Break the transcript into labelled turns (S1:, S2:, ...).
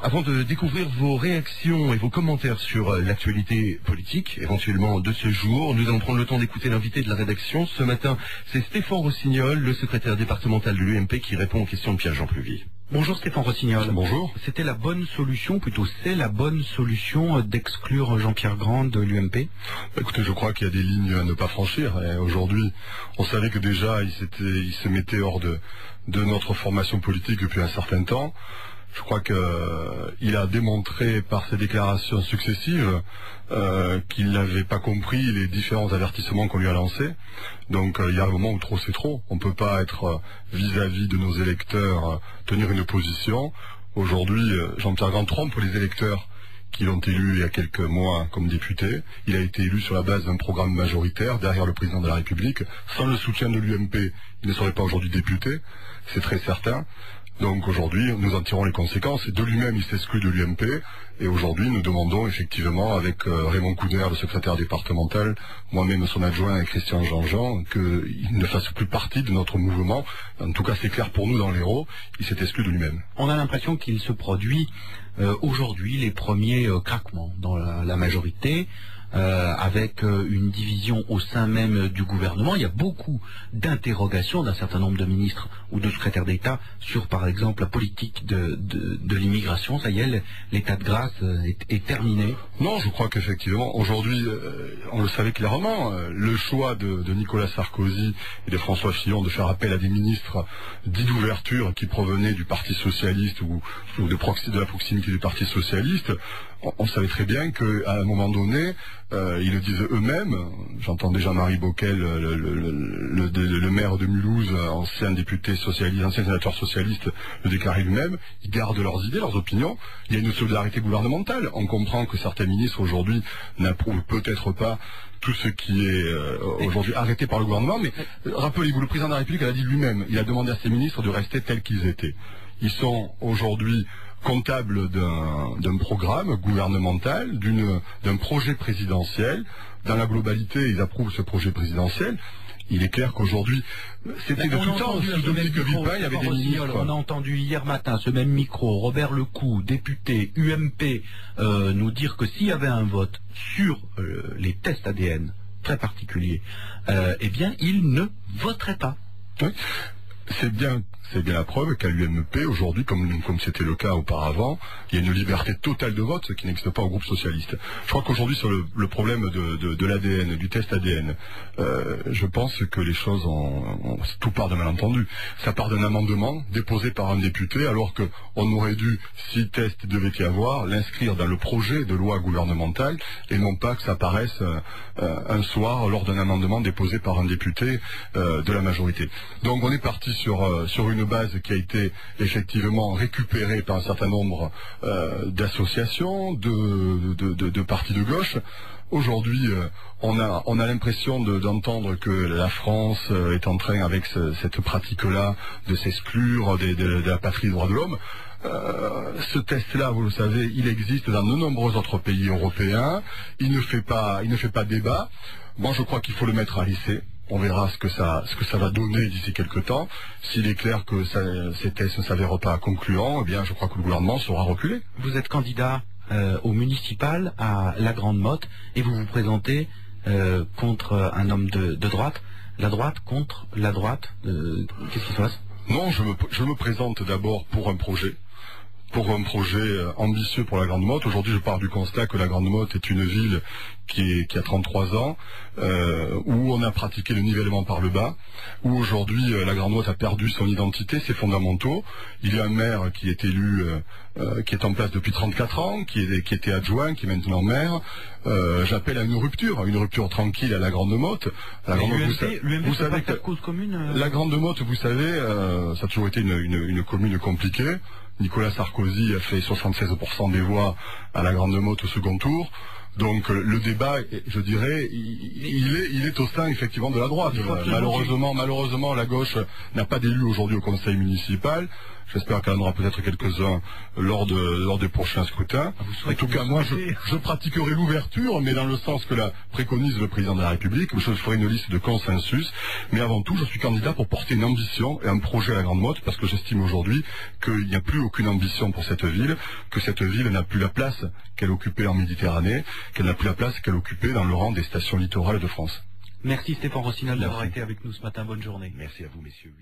S1: Avant de découvrir vos réactions et vos commentaires sur l'actualité politique, éventuellement de ce jour, nous allons prendre le temps d'écouter l'invité de la rédaction. Ce matin, c'est Stéphane Rossignol, le secrétaire départemental de l'UMP, qui répond aux questions de Pierre-Jean Pluvy.
S2: Bonjour Stéphane Rossignol.
S1: Bonjour.
S2: C'était la bonne solution, plutôt c'est la bonne solution d'exclure Jean-Pierre Grand de l'UMP?
S3: Écoutez, je crois qu'il y a des lignes à ne pas franchir. Aujourd'hui, on savait que déjà il se mettait hors de notre formation politique depuis un certain temps. Je crois qu'il a démontré par ses déclarations successives qu'il n'avait pas compris les différents avertissements qu'on lui a lancés. Donc il y a un moment où trop c'est trop. On ne peut pas être vis-à-vis de nos électeurs tenir une position. Aujourd'hui, Jean-Pierre Grand trompe les électeurs qui l'ont élu il y a quelques mois comme député. Il a été élu sur la base d'un programme majoritaire derrière le président de la République. Sans le soutien de l'UMP, il ne serait pas aujourd'hui député, c'est très certain. Donc aujourd'hui, nous en tirons les conséquences. Et de lui-même, il s'exclut de l'UMP. Et aujourd'hui, nous demandons effectivement, avec Raymond Couder, le secrétaire départemental, moi-même son adjoint et Christian Jean-Jean, qu'il ne fasse plus partie de notre mouvement. En tout cas, c'est clair pour nous dans l'Hérault, il s'est exclu de lui-même.
S2: On a l'impression qu'il se produit aujourd'hui les premiers craquements dans la majorité. Avec une division au sein même du gouvernement. Il y a beaucoup d'interrogations d'un certain nombre de ministres ou de secrétaires d'État sur, par exemple, la politique de l'immigration. Ça y est, l'état de grâce est terminé.
S3: Non, je crois qu'effectivement, aujourd'hui, on le savait clairement, le choix de Nicolas Sarkozy et de François Fillon de faire appel à des ministres dits d'ouverture qui provenaient du Parti Socialiste ou de la proximité du Parti Socialiste, on savait très bien qu'à un moment donné, ils le disent eux-mêmes. J'entends déjà Marie Bockel, le maire de Mulhouse, ancien député socialiste, ancien sénateur socialiste, le déclarer lui-même. Ils gardent leurs idées, leurs opinions. Il y a une solidarité gouvernementale. On comprend que certains ministres aujourd'hui n'approuvent peut-être pas tout ce qui est aujourd'hui arrêté par le gouvernement. Mais rappelez-vous, le président de la République a dit lui-même, il a demandé à ses ministres de rester tels qu'ils étaient. Ils sont aujourd'hui comptable d'un programme gouvernemental, d'un projet présidentiel. Dans la globalité, ils approuvent ce projet présidentiel. Il est clair qu'aujourd'hui, c'était de tout temps, sous Dominique Villepin, il y avait des ministres.
S2: On a entendu hier matin, ce même micro, Robert Lecoux, député UMP, nous dire que s'il y avait un vote sur les tests ADN très particuliers, eh bien, il ne voterait pas.
S3: Oui. C'est bien la preuve qu'à l'UMP, aujourd'hui, comme c'était le cas auparavant, il y a une liberté totale de vote, ce qui n'existe pas au groupe socialiste. Je crois qu'aujourd'hui, sur le problème de l'ADN, du test ADN, je pense que les choses tout part d'un malentendu. Ça part d'un amendement déposé par un député, alors qu'on aurait dû, si test devait y avoir, l'inscrire dans le projet de loi gouvernementale, et non pas que ça apparaisse un soir lors d'un amendement déposé par un député de la majorité. Donc on est parti sur une base qui a été effectivement récupérée par un certain nombre d'associations, de partis de gauche. Aujourd'hui, on a l'impression d'entendre que la France est en train, avec cette pratique-là, de s'exclure de la patrie des droits de l'homme. Ce test-là, vous le savez, il existe dans de nombreux autres pays européens. Il ne fait pas débat. Moi, je crois qu'il faut le mettre à l'essai. On verra ce que ça va donner d'ici quelques temps. S'il est clair que ces tests ne s'avèrent pas concluants, eh bien, je crois que le gouvernement saura reculer.
S2: Vous êtes candidat au municipal à la Grande Motte et vous vous présentez contre un homme de droite. La droite contre la droite. Qu'est-ce qui se passe? Non,
S3: je me présente d'abord pour un projet. Ambitieux pour la Grande Motte. Aujourd'hui, je pars du constat que la Grande Motte est une ville qui a 33 ans, où on a pratiqué le nivellement par le bas, où aujourd'hui la Grande Motte a perdu son identité, ses fondamentaux. Il y a un maire qui est élu, qui est en place depuis 34 ans, qui était adjoint, qui est maintenant maire. J'appelle à une rupture tranquille à la Grande Motte.
S2: Vous savez que cause commune.
S3: La Grande Motte, vous savez, ça a toujours été une commune compliquée. Nicolas Sarkozy a fait 76% des voix à la Grande Motte au second tour. Donc le débat, je dirais, il est au sein effectivement de la droite. Malheureusement, la gauche n'a pas d'élus aujourd'hui au conseil municipal. J'espère qu'elle en aura peut-être quelques-uns lors des prochains scrutins. En tout cas, moi, je pratiquerai l'ouverture, mais dans le sens que la préconise le président de la République. Je ferai une liste de consensus. Mais avant tout, je suis candidat pour porter une ambition et un projet à la grande motte, parce que j'estime aujourd'hui qu'il n'y a plus aucune ambition pour cette ville, que cette ville n'a plus la place qu'elle occupait en Méditerranée, qu'elle n'a plus la place qu'elle occupait dans le rang des stations littorales de France.
S2: Merci Stéphane Rossignol d'avoir été avec nous ce matin. Bonne journée.
S1: Merci à vous, messieurs.